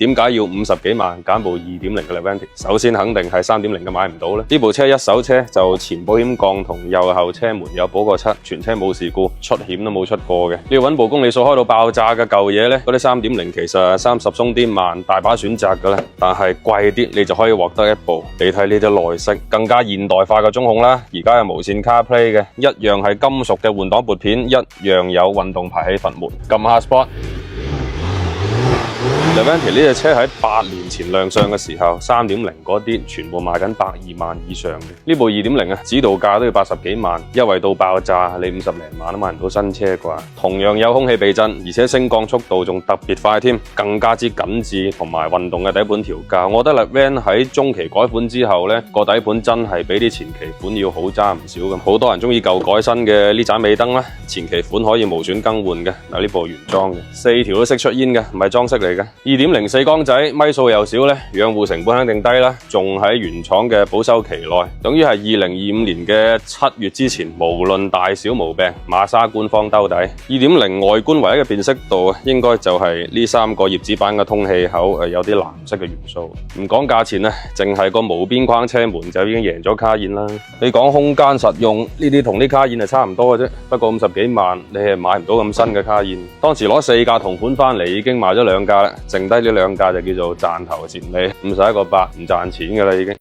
點解要50幾萬揀部2.0嘅 Levante？ 首先肯定係3.0嘅買唔到啦。呢部車一手車就前保險槓同右後車門有補過漆，全車冇事故，出險都冇出過嘅。你要揾部公里數開到爆炸嘅舊嘢呢，嗰啲3.0其實30鬆啲慢，大把選擇嘅啦。但係貴啲你就可以獲得一部你睇呢啲內飾更加現代化嘅中控啦。而家有無線 CarPlay 嘅，一樣係金屬嘅換擋撥片，一樣有運動排氣閥門，撳下 Sport。Levante 呢隻車喺8年前亮相嘅時候，3.0嗰啲全部賣緊120萬以上嘅。呢部2.0啊，指導價都要80幾萬，優惠到爆炸，你50零萬都買唔到新車啩。同樣有空氣避震，而且升降速度仲特別快添，更加之緊緻同埋運動嘅底盤調校。我覺得 Levante 喺中期改款之後呢，個底盤真係比啲前期款要好揸唔少咁。好多人中意舊改新嘅呢盞尾燈啦，前期款可以無損更換嘅。嗱，呢部原裝嘅，4條都識出煙嘅，唔係裝飾嚟嘅。2.0 四缸仔，米數又少呢，養護成本肯定低啦，仲喺原廠嘅保修期內，等於係2025年嘅7月之前，無論大小毛病，馬莎官方兜底。2.0 外觀唯一嘅辨識度應該就係呢3個葉子板嘅通氣口有啲藍色嘅元素。唔講價錢咧，淨係個無邊框車門就已經贏咗卡宴啦。你講空間實用呢啲同啲卡宴係差唔多嘅啫，不過50幾萬你係買唔到咁新嘅卡宴。當時攞4架同款翻嚟已經賣咗2架啦，剩低呢2架就叫做賺頭蝕尾，51個8唔賺錢㗎啦已經。